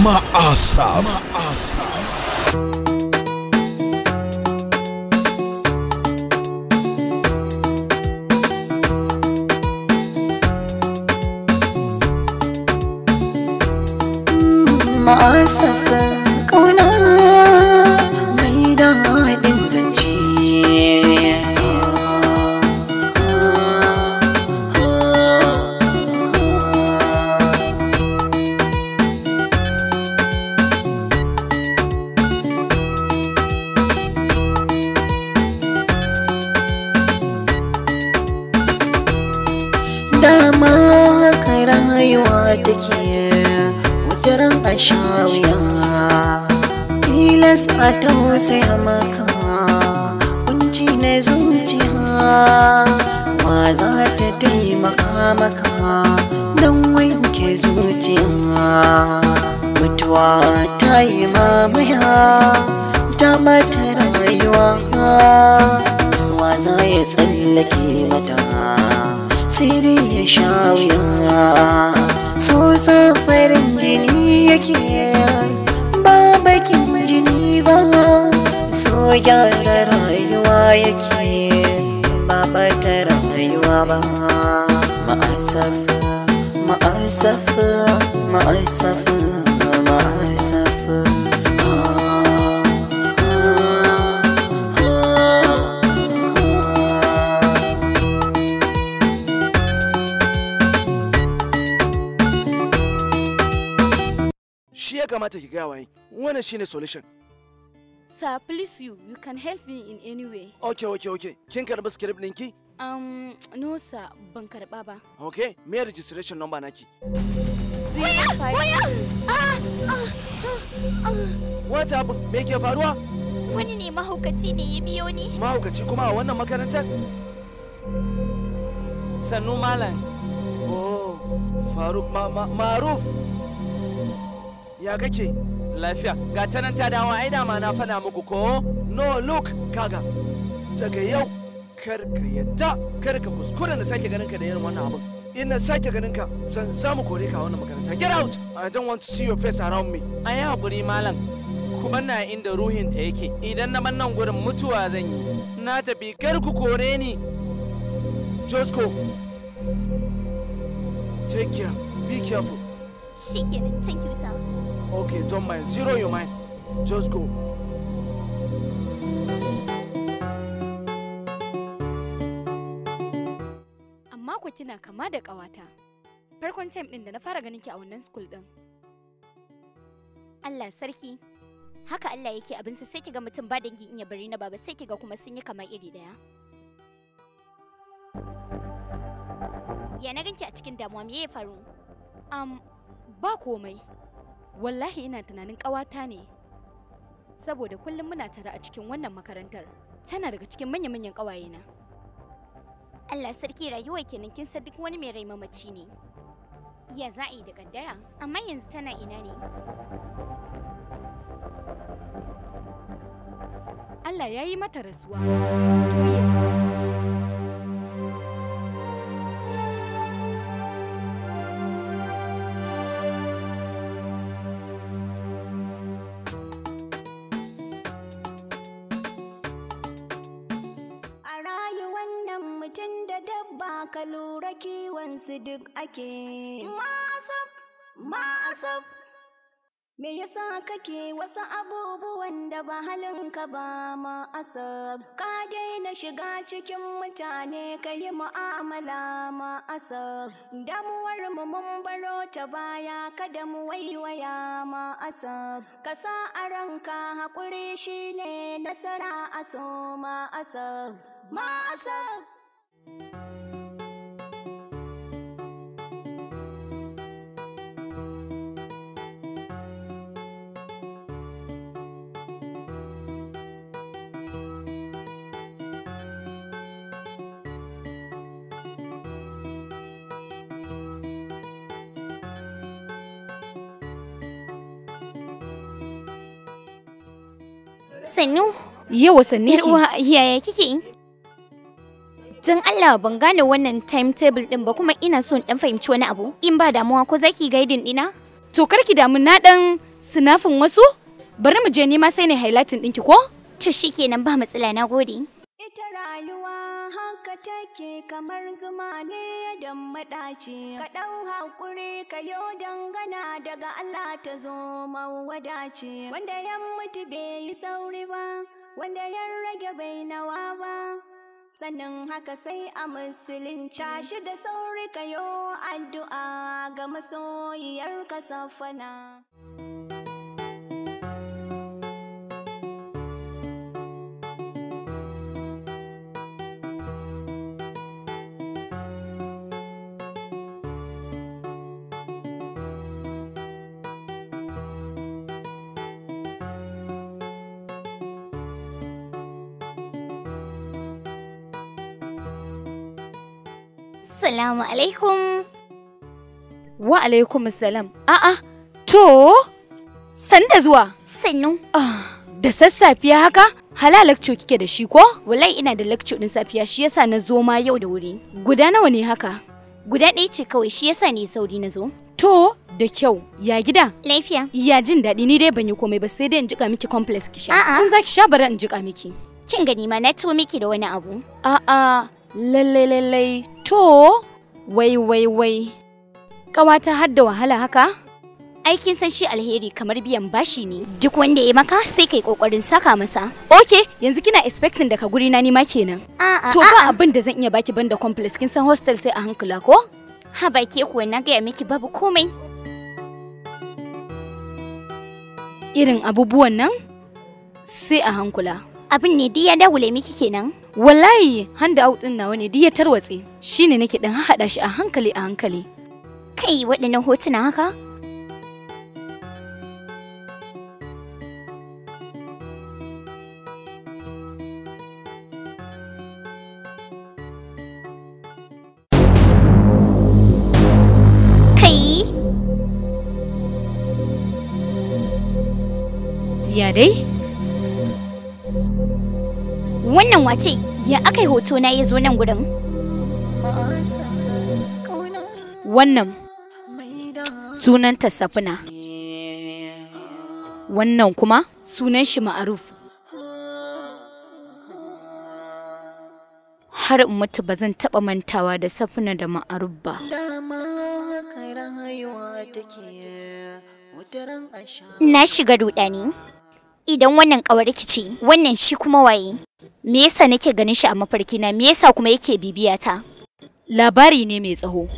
ASAF. ASAF kauna mai daɗin zance. Dama ka rayuwa take wataran a sha wuya, tilas a tausaya maka kunci na zuciya. Wa za ta taimaka maka don wanke zuciya? Mutuwa ta yi mamaya ta mata rayuwa, wa za ya tsallake mata sai dai ya sha wuya. So farin jini yake ba bakin jini ba, so gyara rayuwa yake ba bata rayuwa ba. ASAF, ASAF, ASAF, ASAF. Shi ya kamata ki gaya wai, wannan shine solution. Sir, please you can help me in any way. Okay. Kin karɓi script ɗinki? No sir, ban karɓa ba. Okay, me registration number naki? 05. What happened? Me ke faruwa? Wani ne mahaukaci ne ya biyo ni. Mahaukaci kuma a wannan makarantar? Sannu malam. Oh, Faruk Maruf. Ya kake? Lafiya. Ga ta nan ta dawo, ai dama na fada muku ko? No, look, kaga. Daga yau kar ka yadda, kar ka kuskura na sake ganin ka da irin wannan abin. In na sake ganin ka, zan zamu kore ka a wannan makaranta. Get out! I don't want to see your face around me. Ai hakuri malam. Kuma na inda ruhin ta yake. Idan na ban nan gurin mutuwa zan yi. Na tafi kar ku kore ni. Just go. Take care. Be careful. Shikenan, thank you sir. Okay, don't mind. Zero your mind. Just go. Amma ku kina kama da ƙawata. Farkon time ɗin da na fara ganin ki a wannan school ɗin. Allah sarki. Haka Allah yake abinsa, sai kiga mutum ba dangin iya bari na baba, sai kiga kuma sun yi kamar iri daya. Ya na ganki a cikin damuwa, me ya faru? Ba komai. Wallahi ina tunanin ƙawata ne. Saboda kullum muna tare a cikin wannan makarantar. Tana daga cikin manya-manyan ƙawayena. Allah sarki, rayuwa kenan, kin san duk wani mai rai mamaci ne. Ya za a yi da kaddara? Amma yanzu tana ina ne? Allah ya yi mata rasuwa. 2 years back. Ka lura kiwonsu duk ake. Ma'asaf, me yasa kake wasu abubuwan da ba halinka ba? Ma'asaf, ka daina shiga cikin mutane ka yi mu'amala. Ma'asaf, damuwar mu mun baro ta baya, kada mu waiwaya. Ma'asaf, ka sa a ranka haƙuri shine nasara a so. Ma'asaf, Ma'asaf. Sannu? Yawa sannu ki. Yaya kike? Don Allah ban gane wannan timetable din ba, kuma ina so in dan fahimci wani abu. In ba damuwa ko zaki guiding dina? To karki damu, na dan Sinafin wasu? Bari mu je nima sai ne highlighting ɗinki ko? To shikenan ba matsala, na gode. Ita rayuwa haka take kamar zuma ne da maɗaci. Ka ɗau haƙuri ka yo dangana daga Allah ta zo mawadaci. Wanda ya mutu bai yi sauri ba, wanda ya rage bai nawa ba. Sannan haka sai a musulunci shi da sauri ka yo addu'a ga masoyiyar ka safana. Assalamu alaikum. Wa alaikum salam. A'a, to, sanda zuwa. Sannu. Da sassafiya haka? Hala lecture kike da shi ko? Wallahi ina da lecture din safiya shi yasa na zo ma yau da wuri. Guda nawa ne haka? Guda ɗaya ce kawai shi yasa ne sauri na zo. To, da kyau. Ya gida? Lafiya. Ya jin daɗi ni dai ban yi komai ba sai dai in jika miki complex ki sha. A'a. In za ki sha bari in jika miki. Kin gani ma na tuwo miki da wani abu. A'a, lallai. To, wai. Ƙawata har da wahala haka? Aikin san shi alheri kamar biyan bashi ne. Duk wanda ya maka sai kai kokarin saka masa. Okay, yanzu kina expecting daga guri na nima kenan. A'a. To ba abin da zan iya baki banda complex kin san hostel sai a hankula ko? Ha baki kuwa na gaya miki babu komai. Irin abubuwan nan sai a hankula. Abin ne duk ya dagule miki kenan. Wallahi handa out din nawa ne duk ya tarwatse. Shine nake dan hada shi a hankali. Kai waɗannan hotuna haka? Kai? Ya dai? Wannan wace ya aka yi hoto na ya zo nan gurin? Wannan sunanta Safina. Wannan kuma sunan shi Ma'aruf. Har in mutu ba zan taɓa mantawa da Safina da Ma'aruf ba. Na shiga rudani. Idan wannan ƙawarki ce, wannan shi kuma waye? Me yasa nake ganin shi a mafarki na? Me yasa kuma yake bibiya ta? Labari ne mai tsaho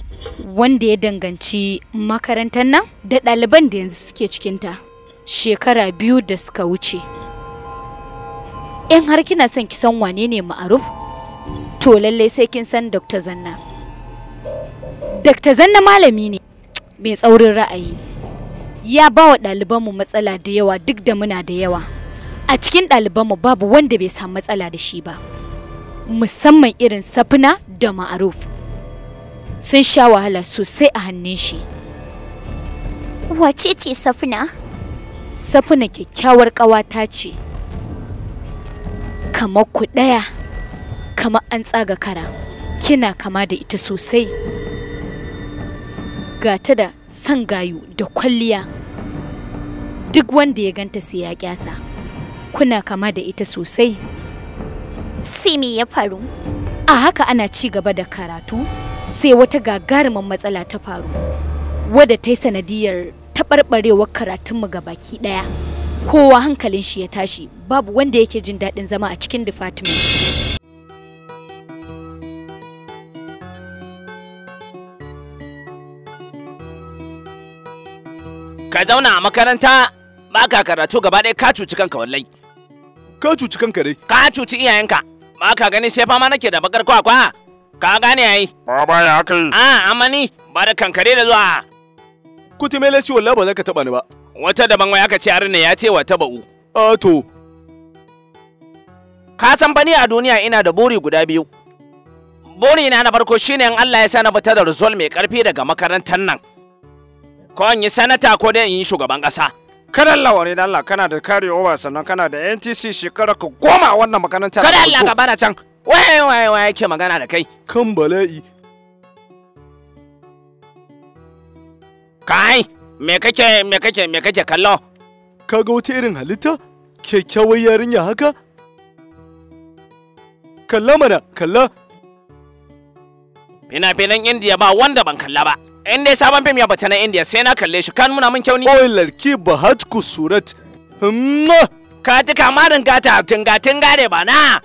wanda ya danganci makarantar nan da ɗaliban da yanzu suke cikinta shekara 2 da suka wuce. In har kina son ki san wane ne Ma'aruf, to lallai sai kin san Dr. Zanna. Dr. Zanna malami ne mai tsaurin ra'ayi. Ya ba wa ɗalibanmu matsala da yawa duk da muna da yawa. A cikin ɗalibanmu babu wanda bai samu matsala da shi ba. Musamman irin Safina da Ma'aruf. Sun sha wahala sosai a hannun shi. Wace ce Safina? Safina kyakkyawar ƙawata ce. Kamar ku ɗaya, kamar an tsaga kara. Kina kama da ita sosai. Gata da san gayu da kwalliya. Duk wanda ya ganta sai ya kyasa. Kuna kama da ita sosai. Sai me ya faru? A haka ana ci gaba da karatu sai wata gagarumin matsala ta faru wadda ta yi sanadiyar taɓarɓarewar karatunmu baki ɗaya. Kowa hankalin shi ya tashi, babu wanda yake jin daɗin zama a cikin department. Ka zauna a makaranta ba ka karatu gaba ɗaya ka cuci kanka wallahi. Ka cuci kanka dai. Ka cuci iyayenka. Ba ka gani sai fama nake da bakar kwakwa. Ka gane yayi. Baba ya kai. Amma ni ba da kankare da zuwa. Kuti mai lashi wallahi ba za ka taba ni ba. Wata daban wai aka ce ne ya ce wa taba'u. To. Ka san bani a duniya ina da buri guda biyu. Buri na farko shine in Allah ya sa na fita da result mai karfi daga makarantar nan. Ko in yi sanata ko dai in yi shugaban kasa. Kada Allah wani da Allah kana da carry over sannan kana da NTC shekara ka 10 a wannan makaranta. Kada Allah ka bada can. Wai yake magana da kai. Kan bala'i. Kai, me kake kallo? kaga wata irin halitta? Kyakkyawar yarinya haka? Kalla mana, kalla. Fina-finan Indiya ba wanda ban kalla ba. In dai sabon fim ya bata na Indiya sai na kalle shi, kan nuna min kyau ni. Oi larki bahat surat. Ka ti kamarin gata tinga ne ba na.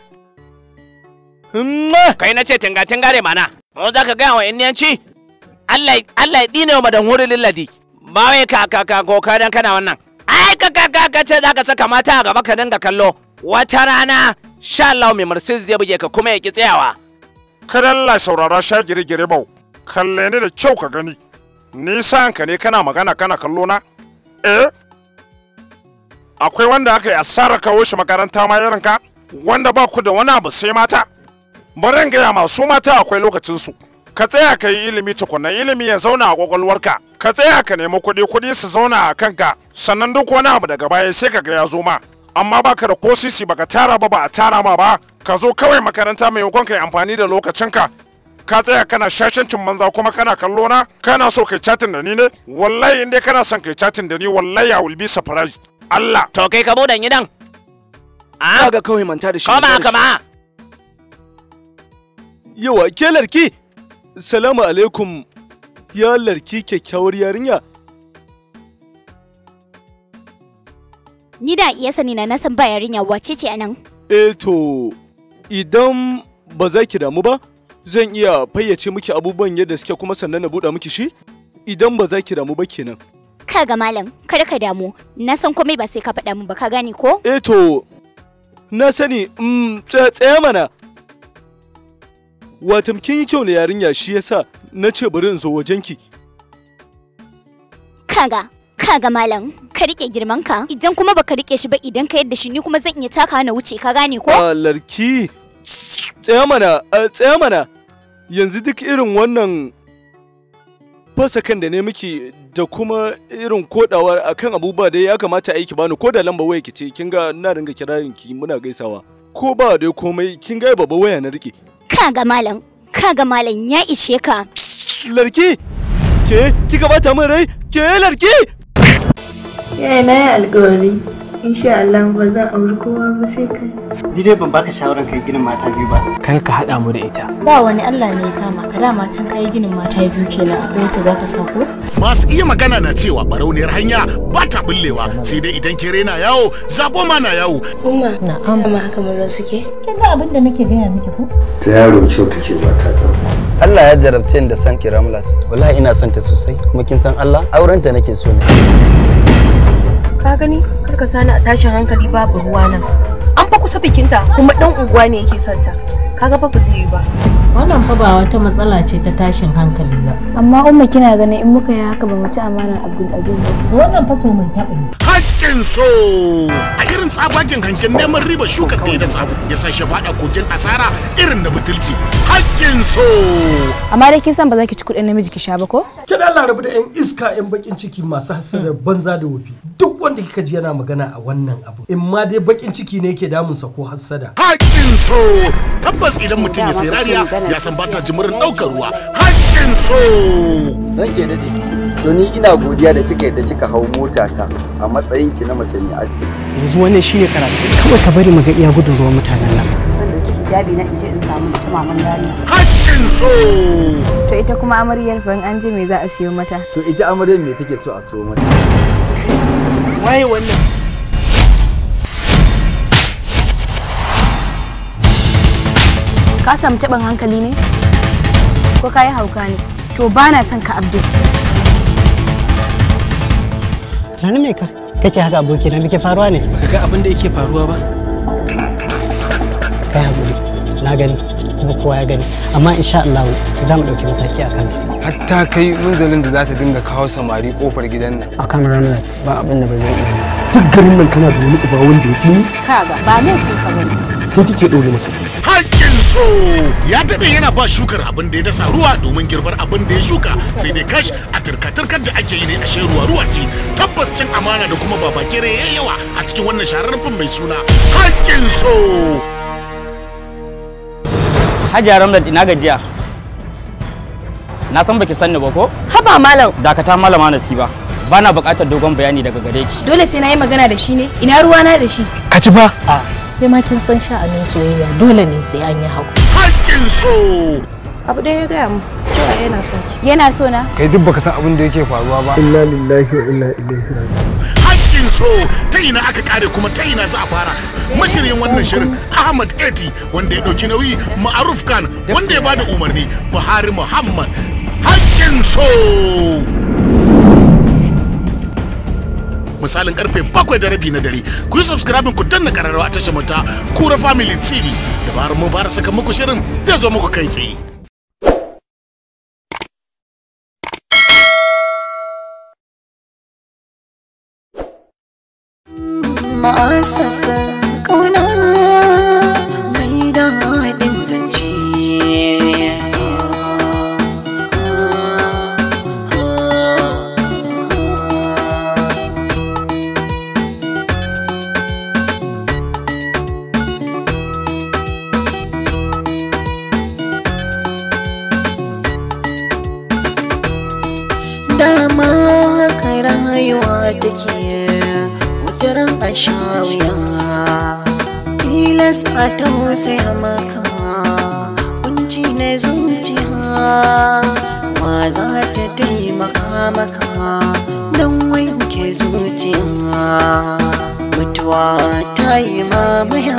Kai na ce tinga ne ba na. Mu za ka gaya wa Indiyanci? Allah ya dine wa madan wuri lilladi. Ba wai ka ko ka dan kana wannan. Ai ka ce za ka saka mata a gaba ka dinga kallo. Wata rana sha Allah mai Mercedes zai buge ka kuma ya ki tsayawa. Kada Allah saurara sha gire-gire bau. Kalle ni da kyau ka gani. Nisan ka ne kana magana kana kallo na? Akwai wanda aka yi asara kawo shi makaranta ma irin ka? Wanda ba ku da wani abu sai mata? Bari in gaya masu mata akwai lokacinsu. Ka tsaya ka yi ilimi tukunna, ilimi ya zauna a kwakwalwarka. Ka tsaya ka nemi kuɗi su zauna a kanka. Sannan duk wani abu daga baya sai ka ga ya zo ma. Amma baka da ko sisi baka tara ba a tara ma ba. Ka zo kawai makaranta maimakon ka yi amfani da lokacinka. Ka tsaya kana shashancin banza kuma kana kallo na? Kana so kai chatin da ni ne? Wallahi in dai kana son kai chatin da ni wallahi I will be surprised. Allah. To kai ka buɗe gidan. Kaga kawai manta da shi. Kama. Yawa ke larki. Salamu alaikum. Ya larki kyakkyawar yarinya. Ni da iya sani na san ba yarinya wace ce anan? To idan ba za ki damu ba, zan iya fayyace miki abubuwan yadda suke kuma sannan na buɗa miki shi? Idan ba za ki damu ba kenan. Kaga malam, kada ka damu. Na san komai ba sai ka faɗa min ba, ka gane ko? To na sani, tsaya mana. Watam kin yi kyau ne yarinya, shi yasa na ce bari in zo wajenki. Kaga malam, ka rike girman ka. Idan kuma baka rike shi ba, idan ka yadda shi ni kuma zan iya taka na wuce, ka gane ko? Larki, tsaya mana. Yanzu duk irin wannan fasa kan da ne miki da kuma irin kodawa akan abubuwa da ya kamata aiki bani, ko da lamba waya ki ce kin ga na dinga kirayin ki muna gaisawa. Ko ba dai komai kin ga babba waya na rike. Kaga malam ya ishe ka. Larki, kika bata min rai? Ke larki? Yaya na yi alƙawari. Insha Allah ba zan auri kowa ba sai kai. Ni dai ban baka shawaran kai ginin mata biyu ba. Kar ka haɗa mu da ita. Ba wani Allah ne ya kama ka, dama can kai ginin mata biyu kenan, akwai wacce zaka sa ko? Masu iya magana na cewa barauniyar hanya ba ta bullewa, sai dai idan kere na yawo zabo ma na yawo. Umma, na'am. Amma haka maza suke? Kin ga abin da nake gaya miki ko? Ta yaro kyau take ba ta ɗauka. Allah ya jarabce ni da san ki Ramlat. Wallahi ina son ta sosai, kuma kin san Allah aurenta nake so ne. Ka gani? Kar ka sani a tashin hankali babu ruwa nan. An fa kusa bikinta kuma dan unguwa ne yake son ta. Kaga fa ba zai yi ba. Wannan fa ba wata matsala ce ta tashin hankali ba. Amma umma kina ganin in muka yi haka ba mu ci amanar Abdul Aziz ba. Wannan fa so mun taɓa ne. Hakkin so a irin tsabagen hankin neman riba shukar da ya dasa ya sa shi faɗa kogin asara irin na butulci. Hakkin so. Amma dai kin san ba za ki ci kuɗin namiji ki sha ba ko? Ki da Allah rabu da ƴan iska ƴan bakin ciki masu hasadar banza da wofi. Duk wanda kika ji yana magana a wannan abu, in ma dai bakin ciki ne yake damunsa ko hasada. Hakkin so tabbas idan mutum ya sai rariya ya san bata jimirin ɗaukar ruwa. Hakkin so. Ranke dade. To ni ina godiya da kika hau motata a matsayin ki na mace mai aji. Yanzu wannan shine karatu. Kawai ka bari mu ga iya gudun ruwan mutanen nan. Zan dauki hijabi na in je in samu mutum maman rani. Hakkin so. To ita kuma amaryar fa an je me za a siyo mata? To ita amaryar me take so a siyo mata? Waye wannan? Ka samu taɓin hankali ne? Ko ka yi hauka ne? To ba na son ka Abdul. Tunanin me kake haka aboki na muke faruwa ne? Baka ga abin da yake faruwa ba? Kai hakuri, na gani kuma kowa ya gani, amma insha Allah za mu ɗauki mataki a kanka. Hatta kai munzalin da za ta dinga kawo samari kofar gidan nan. A kan ranar ba abin da ba zai iya. Duk garin nan kana da wani uba wanda ya fi ni? Kaga ba laifin sa bane. Ke kike ɗore masa. Hakkin so ya daɗe yana ba shukar abin da ya dasa ruwa domin girbar abin da ya shuka, sai dai kash a turka-turkar da ake yi ne a ruwa ce. Tabbas cin amana da kuma babakere yayi yawa a cikin wannan shahararren mai suna Hakkin so. Hajiya Ramlat ina gajiya. Na san baki sanni ba ko? Haba malam. Dakata malama Nasiba. bana buƙatar dogon bayani daga gare ki. Dole sai na yi magana da shi ne? Ina ruwana da shi? Ka ci fa? Kai ma kin san sha'anin soyayya dole ne sai an yi haƙuri. Hakkin so. Abu ɗaya ya gaya mu cewa yana son. Yana so na? Kai duk baka san abin da yake faruwa ba. Inna lillahi wa inna ilaihi raji'un. Hakkin so ta ina aka kare kuma ta ina za a fara. Mashiryin wannan shirin Ahmad 80 wanda ya ɗauki nauyi Ma'aruf Khan wanda ya bada umarni Buhari Muhammad. Hakkin so. Misalin karfe 7:30 na dare ku yi subscribe ku danna kararrawa a tashar mata KURA Family TV da bar mu fara saka muku shirin da zo muku kai tsaye. ASAF kauna mai daɗin zance. Dama kai rayuwa take wataran a shawiya, tilas a tausaya maka kunci na zuciya. Ma za ta taimaka maka don wanke zuciya? Mutuwa ta yi mamaya